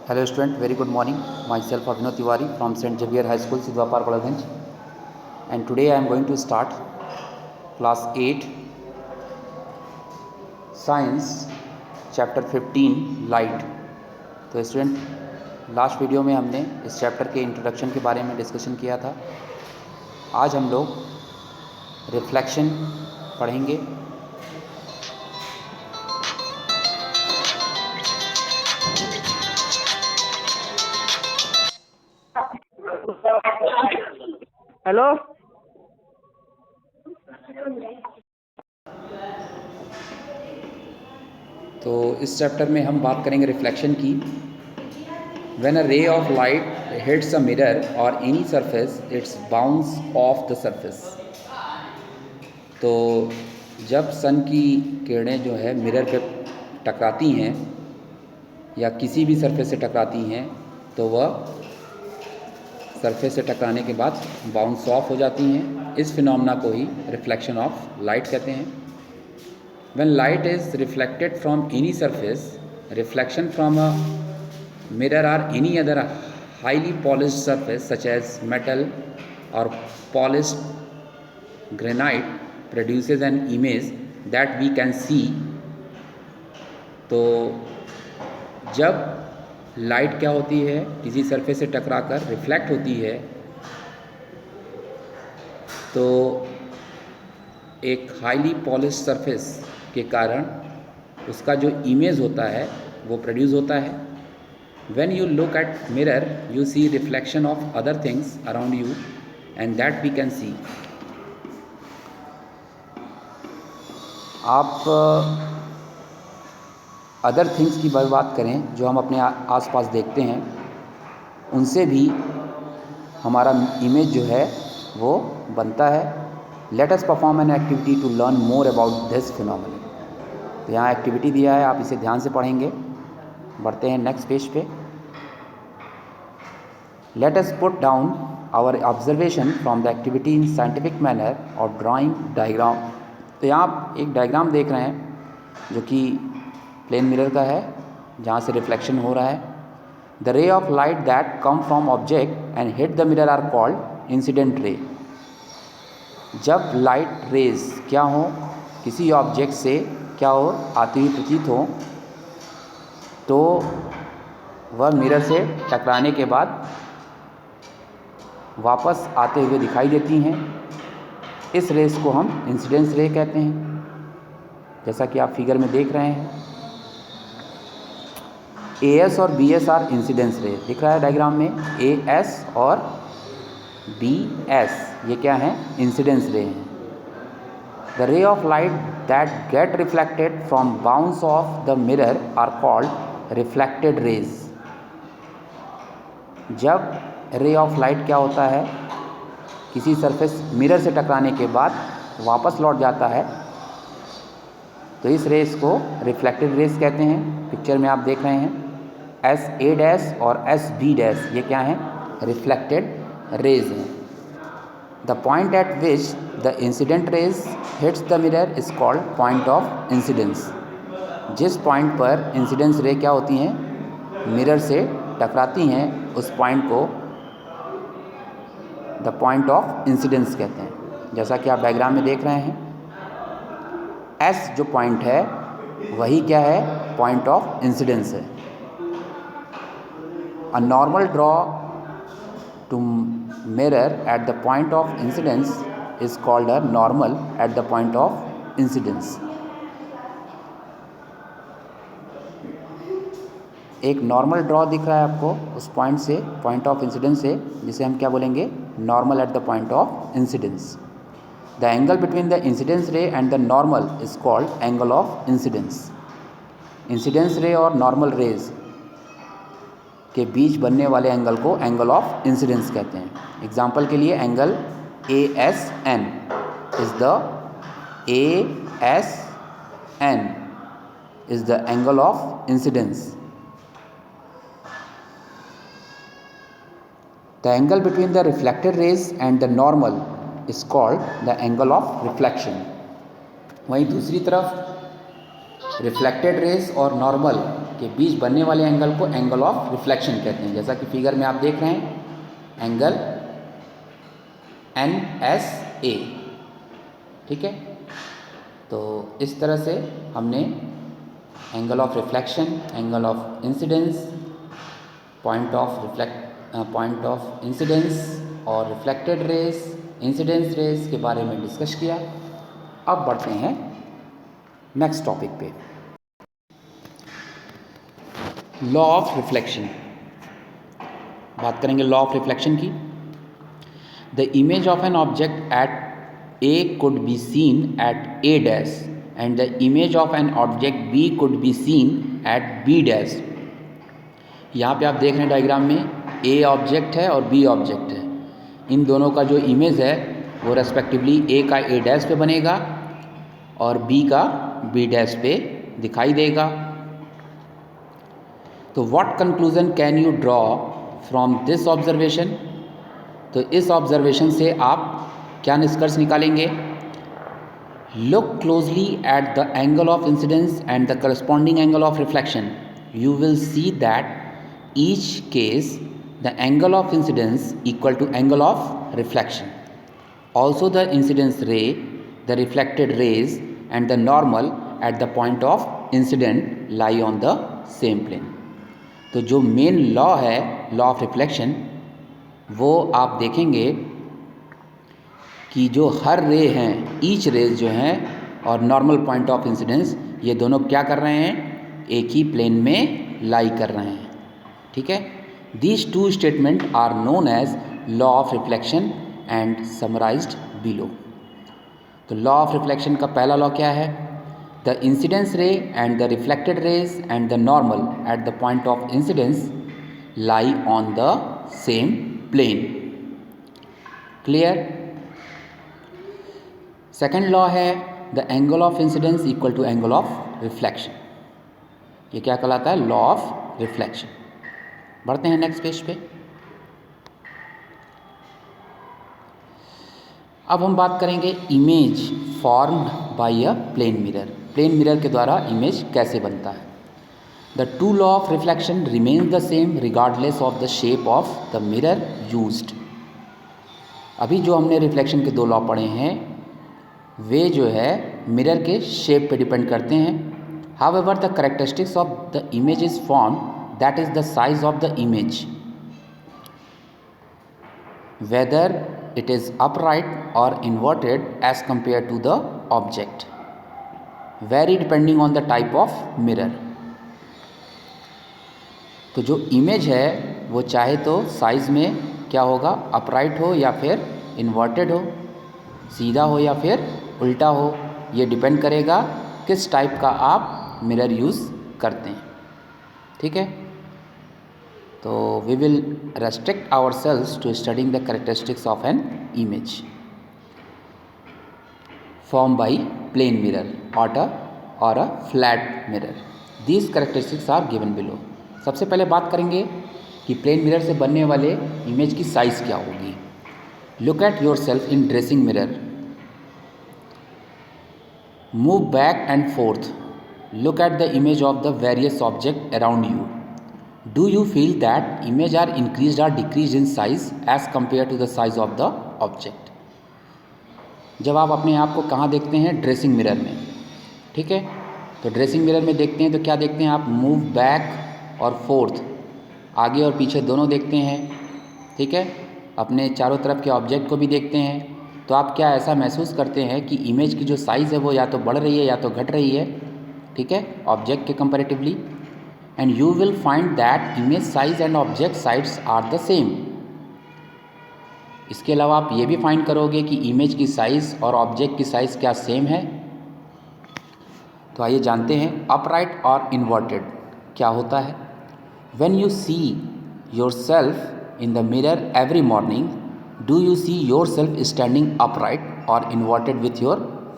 Hello student, very good morning. Myself Abhinav Tiwari from St. Xavier High School, Sidwapar, Balaganj. And today I am going to start class 8 Science chapter 15 Light. तो student last video में हमने इस chapter के introduction के बारे में discussion किया था। आज हम लोग रिफ्लेक्शन पढ़ेंगे। हेलो। तो इस चैप्टर में हम बात करेंगे रिफ्लेक्शन की। When a ray of light hits a mirror or any surface, it's bounce off the surface. तो जब सन की किरणें जो है मिरर पे टकराती हैं या किसी भी सरफेस से टकराती हैं तो वह सरफेस से टकराने के बाद बाउंस ऑफ हो जाती हैं। इस फिनोमेना को ही रिफ्लेक्शन ऑफ लाइट कहते हैं। When light is reflected from any surface, reflection from a mirror or any other highly polished surface such as metal or polished granite produces an image that we can see. तो जब light क्या होती है, किसी surface से टकराकर reflect होती है तो एक हाईली पॉलिश सरफेस के कारण उसका जो इमेज होता है वो प्रोड्यूस होता है। When you look at mirror, you see reflection of other things around you and that we can see. आप अदर थिंग्स की बात करें जो हम अपने आसपास देखते हैं, उनसे भी हमारा इमेज जो है वो बनता है। Let us perform an activity to learn more about this phenomenon. तो यहाँ एक्टिविटी दिया है, आप इसे ध्यान से पढ़ेंगे। बढ़ते हैं नेक्स्ट पेज पे। Let us put down our observation from the activity in scientific manner और ड्राइंग डायग्राम। तो यहाँ आप एक डायग्राम देख रहे हैं जो कि प्लेन मिरर का है जहाँ से रिफ्लेक्शन हो रहा है। The ray of light that come from object and hit the mirror are called incident ray. जब लाइट रेज क्या हो, किसी ऑब्जेक्ट से क्या हो, आती हुई प्रतीत हो, तो वह मिरर से टकराने के बाद वापस आते हुए दिखाई देती हैं। इस रेस को हम इंसिडेंस रे कहते हैं, जैसा कि आप फिगर में देख रहे हैं। AS और BS आर इंसिडेंस रे, दिख रहा है डायग्राम में। AS और BS ये क्या हैं, इंसिडेंस रे हैं। The ray of light that get reflected from bounce off the mirror are called reflected rays. जब रे ऑफ लाइट क्या होता है, किसी सरफेस मिरर से टकराने के बाद वापस लौट जाता है, तो इस रेस को रिफ्लेक्टेड रेस कहते हैं। पिक्चर में आप देख रहे हैं SA- और SB- ये क्या हैं, रिफ्लेक्टेड रेज हैं। The point eight which the incident raise hits the mirror is called point of incidence. जिस पॉइंट पर इंसिडेंस रे क्या होती हैं, मिरर से टकराती हैं, उस पॉइंट को द पॉइंट ऑफ इंसिडेंस कहते हैं। जैसा कि आप डायग्राम में देख रहे हैं, S जो पॉइंट है वही क्या है, पॉइंट ऑफ इंसिडेंस है। A normal draw to mirror at the point of incidence is called a normal at the point of incidence. एक नॉर्मल ड्रॉ दिख रहा है आपको उस पॉइंट से, पॉइंट ऑफ इंसिडेंस से, जिसे हम क्या बोलेंगे, normal at the point of incidence. The angle between the incidence ray and the normal is called angle of incidence. Incidence रे और नॉर्मल रेज के बीच बनने वाले एंगल को एंगल ऑफ इंसिडेंस कहते हैं। एग्जाम्पल के लिए angle ASN is the ASN is the angle of incidence. The angle between the reflected rays and the normal is called the angle of reflection. वहीं दूसरी तरफ रिफ्लेक्टेड रेज और normal के बीच बनने वाले एंगल को एंगल ऑफ रिफ्लेक्शन कहते हैं। जैसा कि फिगर में आप देख रहे हैं एंगल NSA, ठीक है। तो इस तरह से हमने angle of reflection, angle of incidence, point of incidence और रिफ्लेक्टेड रेज, इंसिडेंस रेज के बारे में डिस्कस किया। अब बढ़ते हैं नेक्स्ट टॉपिक पे, लॉ ऑफ रिफ्लेक्शन। बात करेंगे लॉ ऑफ रिफ्लेक्शन की। The image of an object at A could be seen at A dash and the image of an object B could be seen at B dash। यहाँ पे आप देख रहे हैं diagram में A ऑब्जेक्ट है और B ऑब्जेक्ट है। इन दोनों का जो इमेज है वो रेस्पेक्टिवली A का A डैश पे बनेगा और B का B डैश पे दिखाई देगा। तो what conclusion can you draw from this observation? तो इस ऑब्जर्वेशन से आप क्या निष्कर्ष निकालेंगे? Look closely at the angle of incidence and the corresponding angle of reflection. You will see that each case the angle of incidence equal to angle of reflection. Also the incidence ray, the reflected rays and the normal at the point of incident lie on the same plane. तो जो main law है, law of reflection, वो आप देखेंगे कि जो हर रे हैं, ईच रेज जो हैं और नॉर्मल पॉइंट ऑफ इंसिडेंस, ये दोनों क्या कर रहे हैं? एक ही प्लेन में लाई कर रहे हैं, ठीक है। These two statement are known as law of reflection and summarised below. तो लॉ ऑफ रिफ्लेक्शन का पहला लॉ क्या है? The incidence ray and the reflected rays and the normal at the point of incidence lie on the same plane. Clear? Second law है the angle of incidence equal to angle of reflection. ये क्या कहलाता है? Law of reflection. बढ़ते हैं next page पे। अब हम बात करेंगे image formed by a plane mirror. Plane mirror के द्वारा इमेज कैसे बनता है? The two law of reflection remains the same regardless of the shape of the mirror used. अभी जो हमने रिफ्लेक्शन के दो लॉ पढ़े हैं वे जो है मिरर के शेप पे डिपेंड करते हैं। However the characteristics of the image is form, that is the size of the image, whether it is upright or inverted as compare to the object, vary depending on the type of mirror. तो जो image है वो चाहे तो size में क्या होगा? Upright हो या फिर इन्वर्टेड हो, सीधा हो या फिर उल्टा हो। ये डिपेंड करेगा किस टाइप का आप मिरर यूज़ करते हैं, ठीक है। तो we will restrict ourselves to studying the characteristics of an image form by plane mirror or a flat mirror. These characteristics are given below. सबसे पहले बात करेंगे कि प्लेन मिरर से बनने वाले इमेज की साइज़ क्या होगी। Look at your self in dressing mirror, move back and forth, look at the image of the various objects around you. Do you feel that image are increased or decreased in size as compared to the size of the object? जब आप अपने आप को कहाँ देखते हैं? Dressing mirror में, ठीक है। तो ड्रेसिंग मिरर में देखते हैं तो क्या देखते हैं आप? मूव बैक और फोर्थ, आगे और पीछे दोनों देखते हैं, ठीक है। अपने चारों तरफ के ऑब्जेक्ट को भी देखते हैं। तो आप क्या ऐसा महसूस करते हैं कि इमेज की जो साइज़ है वो या तो बढ़ रही है या तो घट रही है, ठीक है, ऑब्जेक्ट के comparatively. And you will find that image size and object size are the same. इसके अलावा आप ये भी फाइंड करोगे कि इमेज की साइज़ और ऑब्जेक्ट की साइज़ क्या सेम है। तो आइए जानते हैं अपराइट और इन्वर्टेड क्या होता है। When you see your self in the mirror every morning, do you see yourself standing upright or inverted with your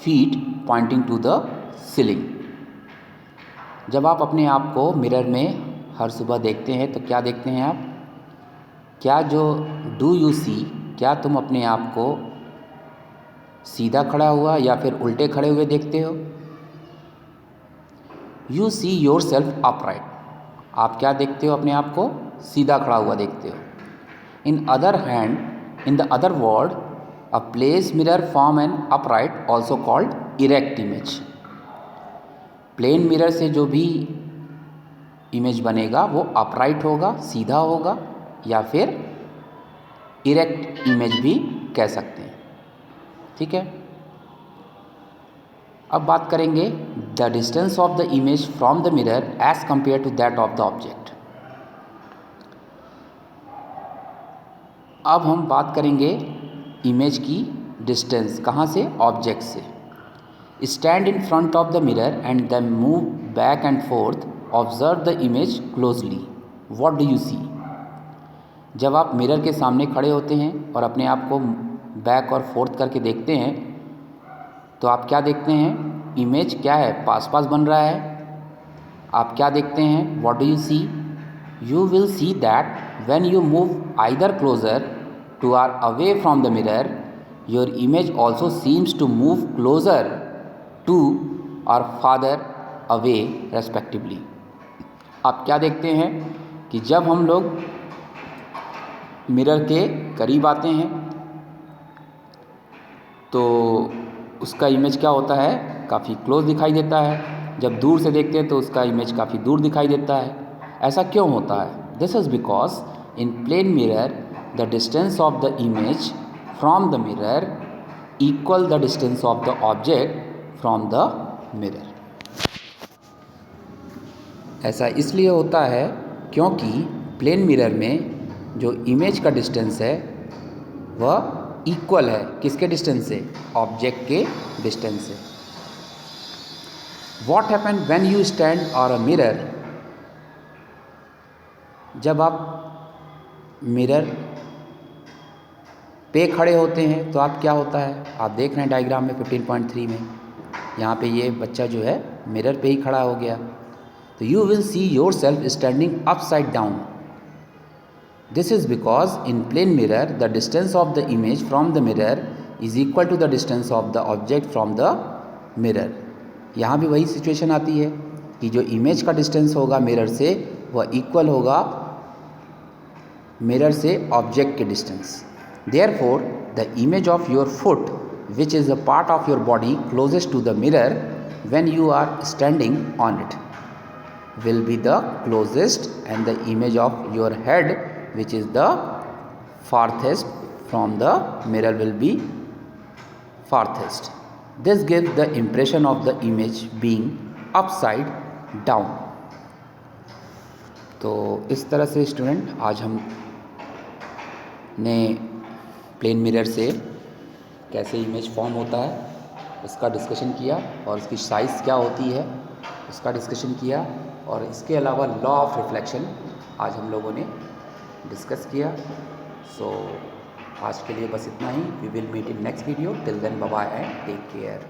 feet pointing to the ceiling? जब आप अपने आप को मिरर में हर सुबह देखते हैं तो क्या देखते हैं आप? क्या जो डू यू सी, क्या तुम अपने आप को सीधा खड़ा हुआ या फिर उल्टे खड़े हुए देखते हो? You see your self upright, आप क्या देखते हो? अपने आप को सीधा खड़ा हुआ देखते हो। In other hand, in the other word, a place mirror form an upright also called erect image. Plane mirror से जो भी इमेज बनेगा वो अपराइट होगा, सीधा होगा, या फिर इरेक्ट इमेज भी कह सकते हैं। ठीक है। अब बात करेंगे the distance of the image from the mirror as compare to that of the object. अब हम बात करेंगे इमेज की डिस्टेंस, कहाँ से? ऑब्जेक्ट से। Stand in front of the mirror and then move back and forth, observe the image closely, what do you see. जब आप मिरर के सामने खड़े होते हैं और अपने आप को बैक और फोर्थ करके देखते हैं तो आप क्या देखते हैं? इमेज क्या है? पास पास बन रहा है। आप क्या देखते हैं? What do you see? You will see that when you move either closer to or away from the mirror, your image also seems to move closer to or farther away respectively. आप क्या देखते हैं कि जब हम लोग mirror के करीब आते हैं तो उसका इमेज क्या होता है? काफ़ी क्लोज दिखाई देता है। जब दूर से देखते हैं तो उसका इमेज काफ़ी दूर दिखाई देता है। ऐसा क्यों होता है? This is because in plane mirror the distance of the image from the mirror equal the distance of the object from the mirror. ऐसा इसलिए होता है क्योंकि प्लेन मिरर में जो इमेज का डिस्टेंस है वह इक्वल है किसके डिस्टेंस से? ऑब्जेक्ट के डिस्टेंस से। What happen when you stand और अ मिरर? जब आप मिरर पे खड़े होते हैं तो आप क्या होता है? आप देख रहे हैं डायग्राम में 15.3 में, यहाँ पे ये बच्चा जो है मिरर पे ही खड़ा हो गया। तो you will see your self standing upside down. This is because in plane mirror the distance of the image from the mirror is equal to the distance of the object from the mirror। यहाँ भी वही situation आती है कि जो image का distance होगा mirror से वह इक्वल होगा मिरर से ऑब्जेक्ट के distance. Therefore the image of your foot which is a part of your body closest to the mirror when you are standing on it will be the closest, and the image of your head which is the farthest from the mirror will be farthest. This gives the impression of the image being upside down। तो इस तरह से student आज हम ने plane mirror से कैसे image form होता है इसका डिस्कशन किया, और इसकी साइज़ क्या होती है इसका डिस्कशन किया, और इसके अलावा लॉ ऑफ रिफ्लेक्शन आज हम लोगों ने डिस्कस किया। सो आज के लिए बस इतना ही। We will meet in next video. Till then bye bye and take care.